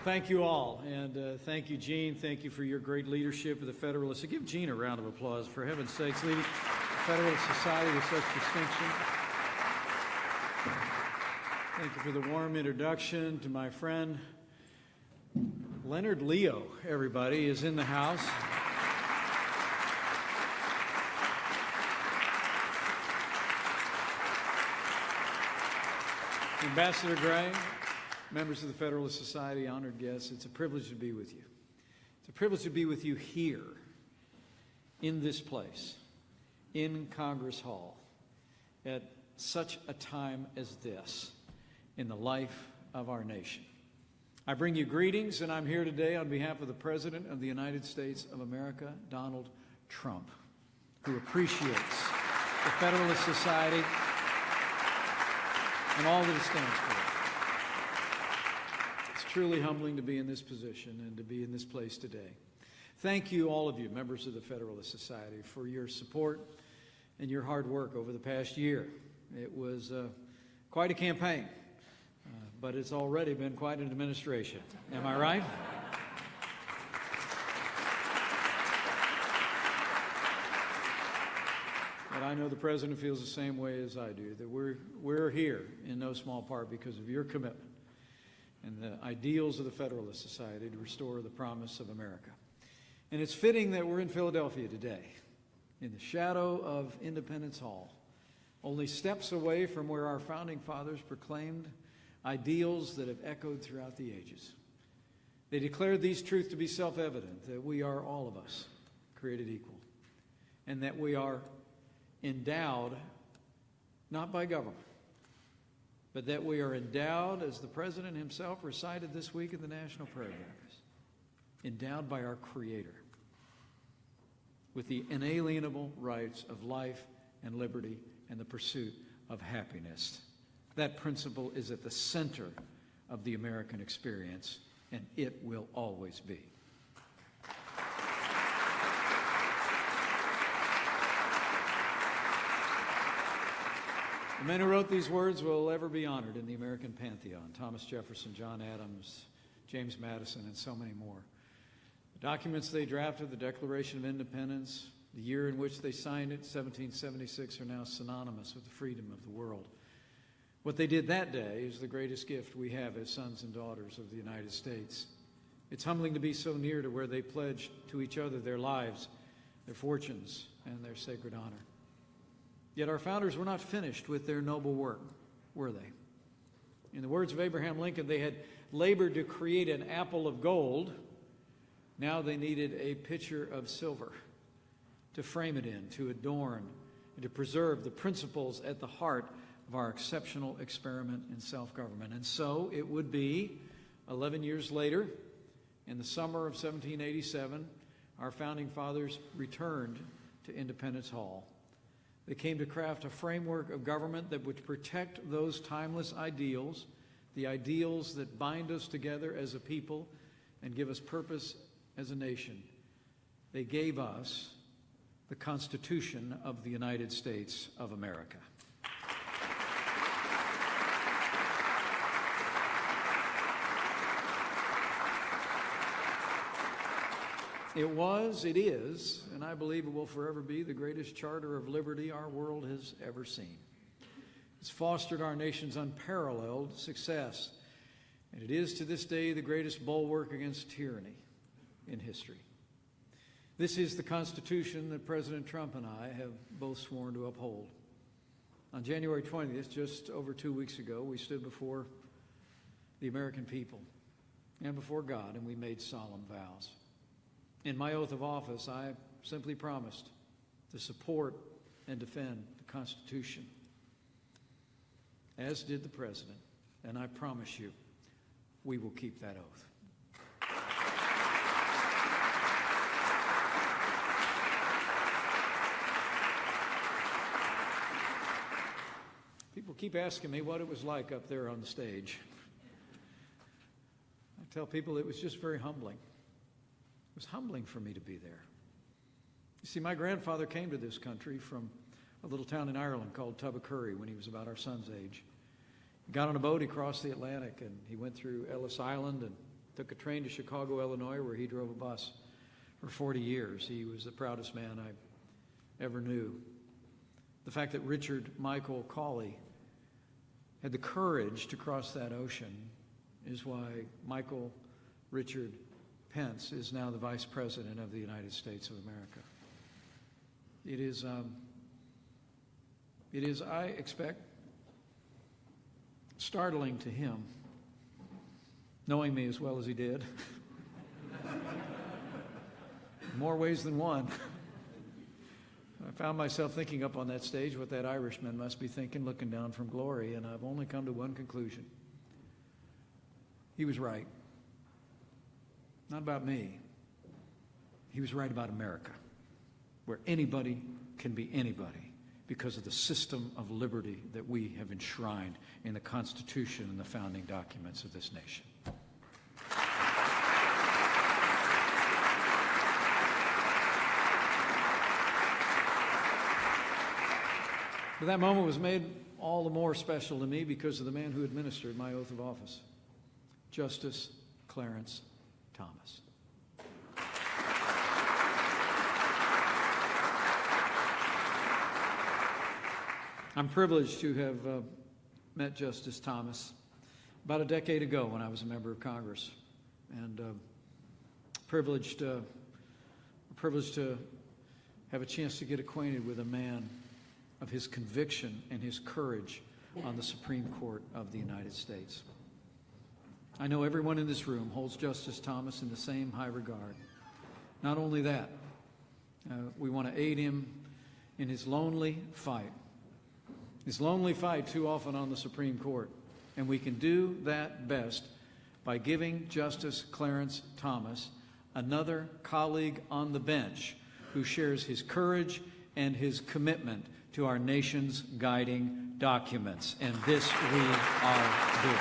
Thank you all, and thank you, Gene. Thank you for your great leadership of the Federalist. Give Gene a round of applause, for heaven's sakes, leading the Federalist Society with such distinction. Thank you for the warm introduction to my friend. Leonard Leo, everybody, is in the house. Ambassador Gray, members of the Federalist Society, honored guests, it's a privilege to be with you. It's a privilege to be with you here, in this place, in Congress Hall, at such a time as this in the life of our nation. I bring you greetings, and I'm here today on behalf of the President of the United States of America, Donald Trump, who appreciates the Federalist Society and all that it stands for. It's truly humbling to be in this position and to be in this place today. Thank you, all of you, members of the Federalist Society, for your support and your hard work over the past year. It was quite a campaign, but it's already been quite an administration. Am I right? But I know the President feels the same way as I do, that we're here in no small part because of your commitment and the ideals of the Federalist Society to restore the promise of America. And it's fitting that we're in Philadelphia today, in the shadow of Independence Hall, only steps away from where our founding fathers proclaimed ideals that have echoed throughout the ages. They declared these truths to be self-evident, that we are, all of us, created equal, and that we are endowed not by government, but that we are endowed, as the President himself recited this week in the National Prayer Breakfast, endowed by our Creator with the inalienable rights of life and liberty and the pursuit of happiness. That principle is at the center of the American experience, and it will always be. The men who wrote these words will ever be honored in the American pantheon: Thomas Jefferson, John Adams, James Madison, and so many more. The documents they drafted, the Declaration of Independence, the year in which they signed it, 1776, are now synonymous with the freedom of the world. What they did that day is the greatest gift we have as sons and daughters of the United States. It's humbling to be so near to where they pledged to each other their lives, their fortunes, and their sacred honor. Yet our founders were not finished with their noble work, were they? In the words of Abraham Lincoln, they had labored to create an apple of gold. Now they needed a pitcher of silver to frame it in, to adorn, and to preserve the principles at the heart of our exceptional experiment in self-government. And so it would be 11 years later, in the summer of 1787, our founding fathers returned to Independence Hall. They came to craft a framework of government that would protect those timeless ideals, the ideals that bind us together as a people and give us purpose as a nation. They gave us the Constitution of the United States of America. It was, it is, and I believe it will forever be the greatest charter of liberty our world has ever seen. It's fostered our nation's unparalleled success, and it is to this day the greatest bulwark against tyranny in history. This is the Constitution that President Trump and I have both sworn to uphold. On January 20th, just over 2 weeks ago, we stood before the American people and before God, and we made solemn vows. In my oath of office, I simply promised to support and defend the Constitution, as did the President, and I promise you, we will keep that oath. People keep asking me what it was like up there on the stage. I tell people it was just very humbling. It was humbling for me to be there. You see, my grandfather came to this country from a little town in Ireland called Tubacurry when he was about our son's age. He got on a boat, he crossed the Atlantic, and he went through Ellis Island and Took a train to Chicago, Illinois, where he drove a bus for 40 years. He was the proudest man I ever knew. The fact that Richard Michael Cawley had the courage to cross that ocean is why Michael Richard Pence is now the Vice President of the United States of America. It is, I expect, startling to him, knowing me as well as he did, in more ways than one. I found myself thinking up on that stage what that Irishman must be thinking looking down from glory, and I've only come to one conclusion. He was right. Not about me. He was right about America, where anybody can be anybody because of the system of liberty that we have enshrined in the Constitution and the founding documents of this nation. But that moment was made all the more special to me because of the man who administered my oath of office, Justice Clarence Thomas. I'm privileged to have met Justice Thomas about a decade ago when I was a member of Congress, and privileged to have a chance to get acquainted with a man of his conviction and his courage on the Supreme Court of the United States. I know everyone in this room holds Justice Thomas in the same high regard. Not only that, we want to aid him in his lonely fight. His lonely fight too often on the Supreme Court. And we can do that best by giving Justice Clarence Thomas another colleague on the bench who shares his courage and his commitment to our nation's guiding documents. And this we are doing.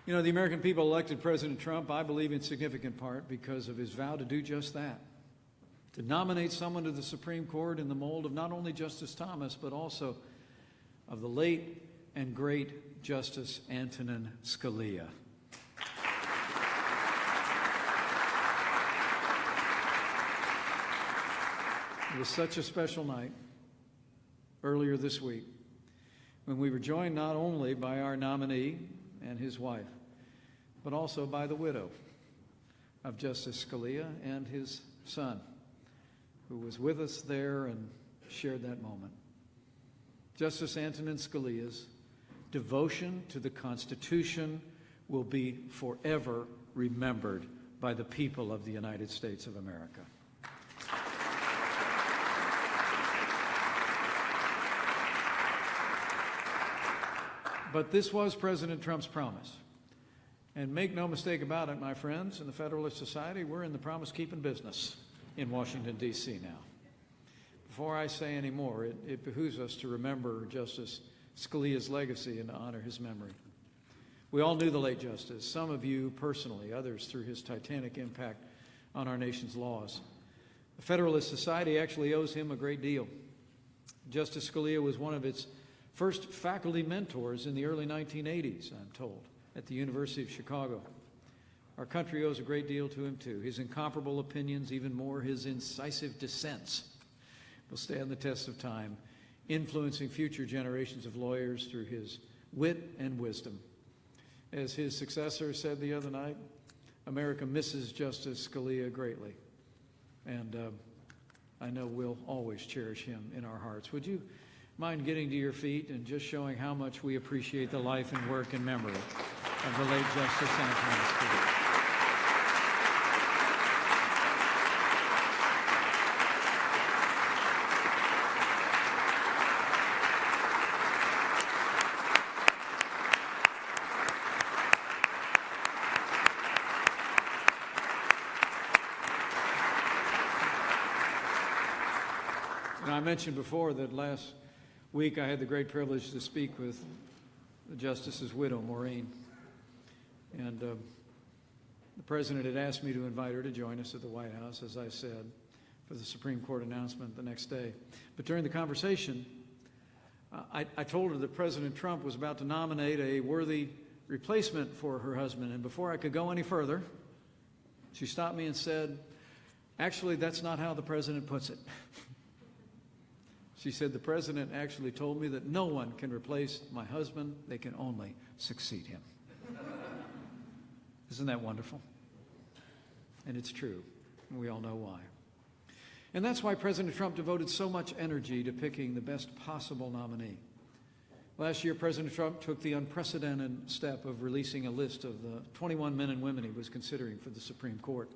You know, the American people elected President Trump, I believe, in significant part because of his vow to do just that, to nominate someone to the Supreme Court in the mold of not only Justice Thomas, but also of the late and great Justice Antonin Scalia. It was such a special night earlier this week when we were joined not only by our nominee and his wife, but also by the widow of Justice Scalia and his son, who was with us there and shared that moment. Justice Antonin Scalia's devotion to the Constitution will be forever remembered by the people of the United States of America. But this was President Trump's promise. And make no mistake about it, my friends, in the Federalist Society, we're in the promise-keeping business in Washington, D.C. now. Before I say any more, it behooves us to remember Justice Scalia's legacy and to honor his memory. We all knew the late Justice, some of you personally, others through his titanic impact on our nation's laws. The Federalist Society actually owes him a great deal. Justice Scalia was one of its first faculty mentors in the early 1980s, I'm told, at the University of Chicago. Our country owes a great deal to him, too. His incomparable opinions, even more his incisive dissents, will stand the test of time, influencing future generations of lawyers through his wit and wisdom. As his successor said the other night, America misses Justice Scalia greatly. And I know we'll always cherish him in our hearts. Would you mind getting to your feet and just showing how much we appreciate the life and work and memory of the late Justice Antonin Scalia? I mentioned before that last week I had the great privilege to speak with the Justice's widow, Maureen. And the President had asked me to invite her to join us at the White House, as I said, for the Supreme Court announcement the next day. But during the conversation, I told her that President Trump was about to nominate a worthy replacement for her husband. And before I could go any further, she stopped me and said, "Actually, that's not how the president puts it." She said, "The president actually told me that no one can replace my husband. They can only succeed him." Isn't that wonderful? And it's true. And we all know why. And that's why President Trump devoted so much energy to picking the best possible nominee. Last year, President Trump took the unprecedented step of releasing a list of the 21 men and women he was considering for the Supreme Court.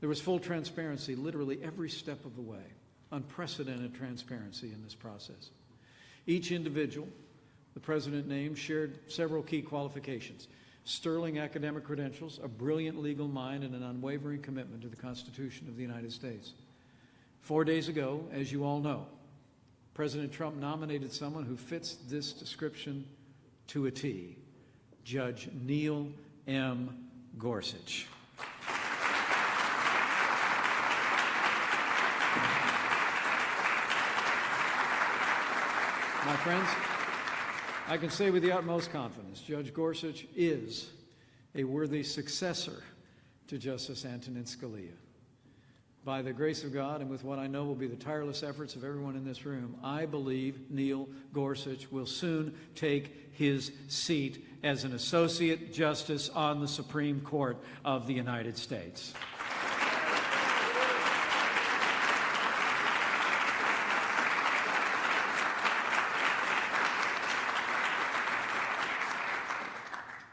There was full transparency literally every step of the way. Unprecedented transparency in this process. Each individual the president named shared several key qualifications: sterling academic credentials, a brilliant legal mind, and an unwavering commitment to the Constitution of the United States. 4 days ago, as you all know, President Trump nominated someone who fits this description to a T: Judge Neil M. Gorsuch. My friends, I can say with the utmost confidence, Judge Gorsuch is a worthy successor to Justice Antonin Scalia. By the grace of God and with what I know will be the tireless efforts of everyone in this room, I believe Neil Gorsuch will soon take his seat as an Associate Justice on the Supreme Court of the United States.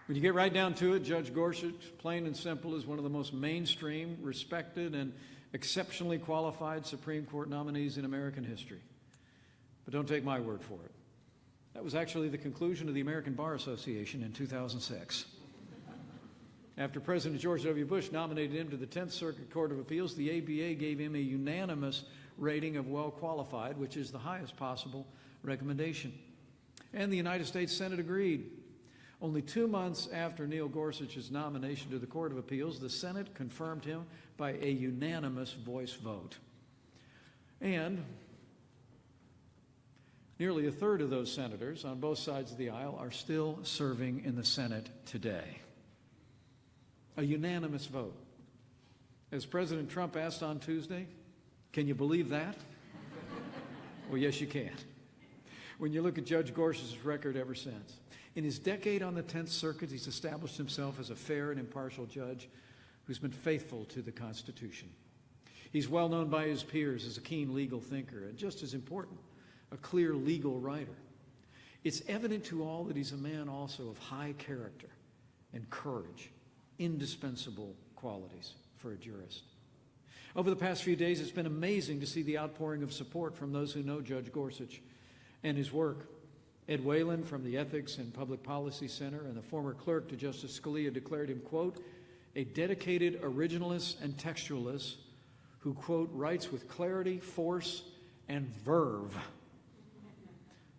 When you get right down to it, Judge Gorsuch, plain and simple, is one of the most mainstream, respected, and exceptionally qualified Supreme Court nominees in American history. But don't take my word for it. That was actually the conclusion of the American Bar Association in 2006. After President George W. Bush nominated him to the 10th Circuit Court of Appeals, the ABA gave him a unanimous rating of well qualified, which is the highest possible recommendation. And the United States Senate agreed. Only 2 months after Neil Gorsuch's nomination to the Court of Appeals, the Senate confirmed him by a unanimous voice vote. And nearly a third of those senators on both sides of the aisle are still serving in the Senate today. A unanimous vote. As President Trump asked on Tuesday, can you believe that? Well, yes, you can. When you look at Judge Gorsuch's record ever since. In his decade on the 10th Circuit, he's established himself as a fair and impartial judge who's been faithful to the Constitution. He's well known by his peers as a keen legal thinker, and just as important, a clear legal writer. It's evident to all that he's a man also of high character and courage, indispensable qualities for a jurist. Over the past few days, it's been amazing to see the outpouring of support from those who know Judge Gorsuch and his work. Ed Whalen from the Ethics and Public Policy Center and the former clerk to Justice Scalia declared him, quote, a dedicated originalist and textualist who, quote, writes with clarity, force, and verve.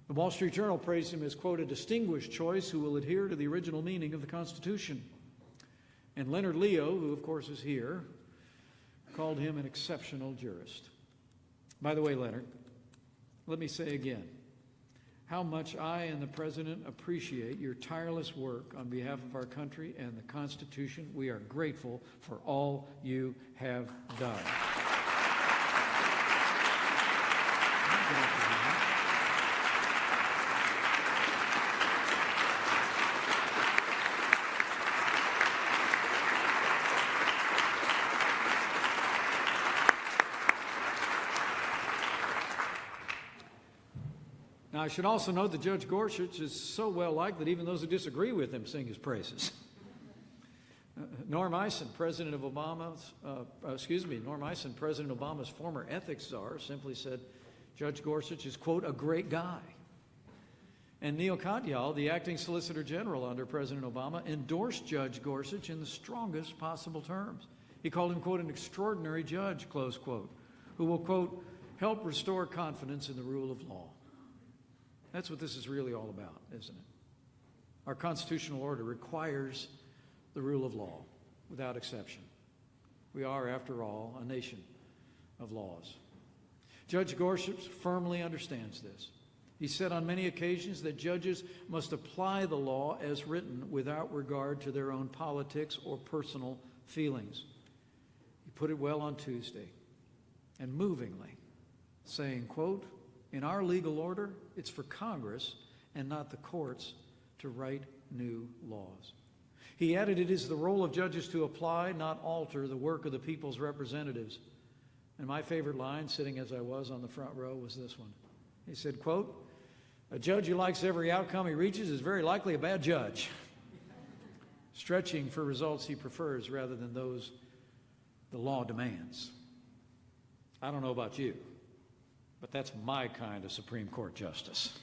The Wall Street Journal praised him as, quote, a distinguished choice who will adhere to the original meaning of the Constitution. And Leonard Leo, who of course is here, called him an exceptional jurist. By the way, Leonard, let me say again, how much I and the President appreciate your tireless work on behalf of our country and the Constitution. We are grateful for all you have done. Now, I should also note that Judge Gorsuch is so well liked that even those who disagree with him sing his praises. Norm Eisen, President Obama's former ethics czar, simply said Judge Gorsuch is, quote, a great guy. And Neil Katyal, the acting Solicitor General under President Obama, endorsed Judge Gorsuch in the strongest possible terms. He called him, quote, an extraordinary judge, close quote, who will, quote, help restore confidence in the rule of law. That's what this is really all about, isn't it? Our constitutional order requires the rule of law without exception. We are, after all, a nation of laws. Judge Gorsuch firmly understands this. He said on many occasions that judges must apply the law as written without regard to their own politics or personal feelings. He put it well on Tuesday, and movingly, saying, quote, "In our legal order, it's for Congress and not the courts to write new laws." He added, "It is the role of judges to apply, not alter, the work of the people's representatives." And my favorite line, sitting as I was on the front row, was this one. He said, quote, "A judge who likes every outcome he reaches is very likely a bad judge," stretching for results he prefers rather than those the law demands. I don't know about you, but that's my kind of Supreme Court justice.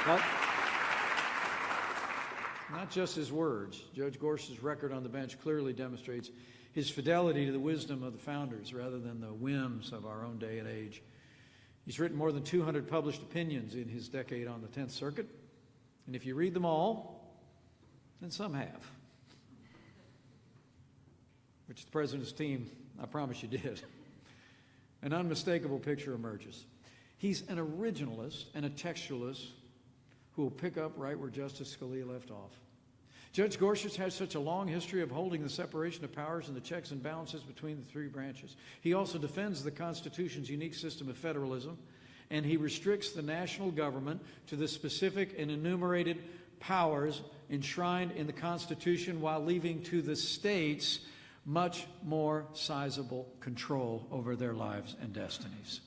But not just his words. Judge Gorsuch's record on the bench clearly demonstrates his fidelity to the wisdom of the founders rather than the whims of our own day and age. He's written more than 200 published opinions in his decade on the 10th Circuit, and if you read them all, then some have. Which the President's team, I promise you, did. An unmistakable picture emerges. He's an originalist and a textualist who will pick up right where Justice Scalia left off. Judge Gorsuch has such a long history of holding the separation of powers and the checks and balances between the three branches. He also defends the Constitution's unique system of federalism, and he restricts the national government to the specific and enumerated powers enshrined in the Constitution while leaving to the states much more sizable control over their lives and destinies.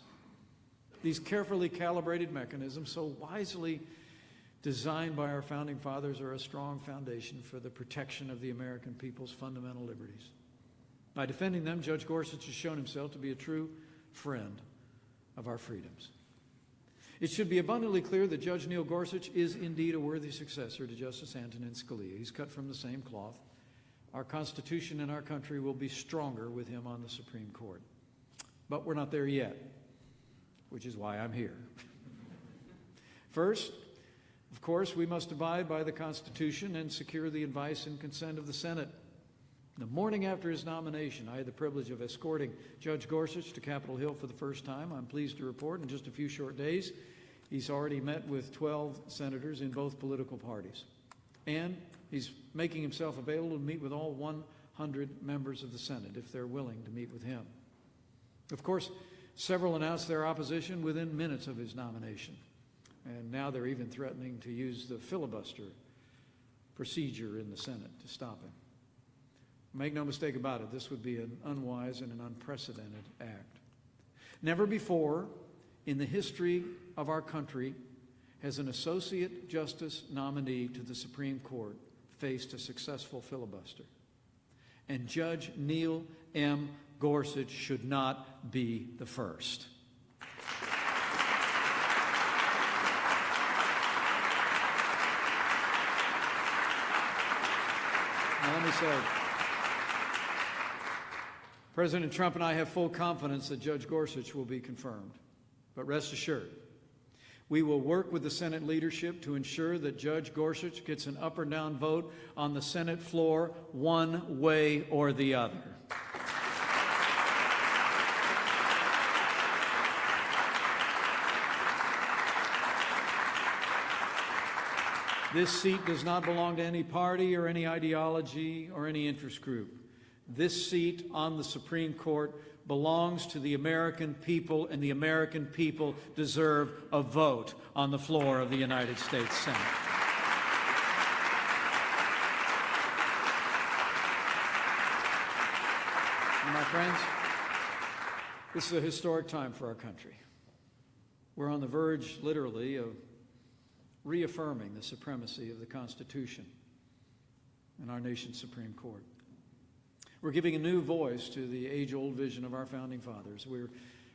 These carefully calibrated mechanisms, so wisely designed by our founding fathers, are a strong foundation for the protection of the American people's fundamental liberties. By defending them, Judge Gorsuch has shown himself to be a true friend of our freedoms. It should be abundantly clear that Judge Neil Gorsuch is indeed a worthy successor to Justice Antonin Scalia. He's cut from the same cloth. Our Constitution and our country will be stronger with him on the Supreme Court. But we're not there yet, which is why I'm here. First, of course, we must abide by the Constitution and secure the advice and consent of the Senate. The morning after his nomination, I had the privilege of escorting Judge Gorsuch to Capitol Hill for the first time. I'm pleased to report in just a few short days, he's already met with 12 senators in both political parties. And he's making himself available to meet with all 100 members of the Senate if they're willing to meet with him. Of course, several announced their opposition within minutes of his nomination. And now they're even threatening to use the filibuster procedure in the Senate to stop him. Make no mistake about it, this would be an unwise and an unprecedented act. Never before in the history of our country has an associate justice nominee to the Supreme Court faced a successful filibuster. And Judge Neil M. Gorsuch should not be the first. Now, let me say, President Trump and I have full confidence that Judge Gorsuch will be confirmed. But rest assured, we will work with the Senate leadership to ensure that Judge Gorsuch gets an up or down vote on the Senate floor one way or the other. This seat does not belong to any party or any ideology or any interest group. This seat on the Supreme Court belongs to the American people, and the American people deserve a vote on the floor of the United States Senate. And my friends, this is a historic time for our country. We're on the verge, literally, of reaffirming the supremacy of the Constitution in our nation's Supreme Court. We're giving a new voice to the age-old vision of our founding fathers. We're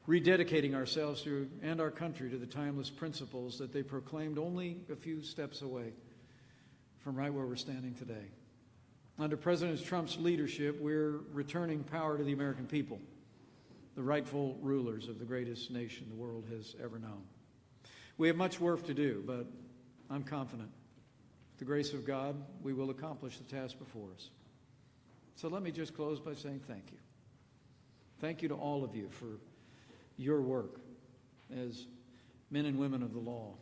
rededicating ourselves to and our country to the timeless principles that they proclaimed only a few steps away from right where we're standing today. Under President Trump's leadership, we're returning power to the American people, the rightful rulers of the greatest nation the world has ever known. We have much work to do, but I'm confident the grace of God, we will accomplish the task before us. So let me just close by saying thank you. Thank you to all of you for your work as men and women of the law,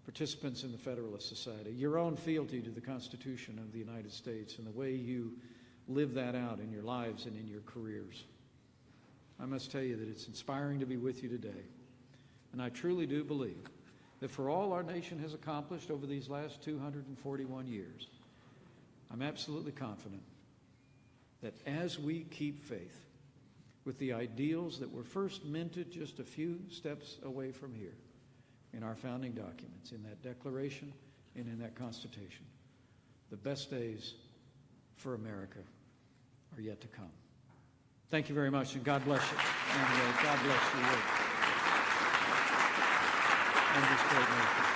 participants in the Federalist Society, your own fealty to the Constitution of the United States and the way you live that out in your lives and in your careers. I must tell you that it's inspiring to be with you today. And I truly do believe that for all our nation has accomplished over these last 241 years, I'm absolutely confident that as we keep faith with the ideals that were first minted just a few steps away from here in our founding documents, in that Declaration and in that Constitution, the best days for America are yet to come. Thank you very much, and God bless you. And God bless you. And this great nation.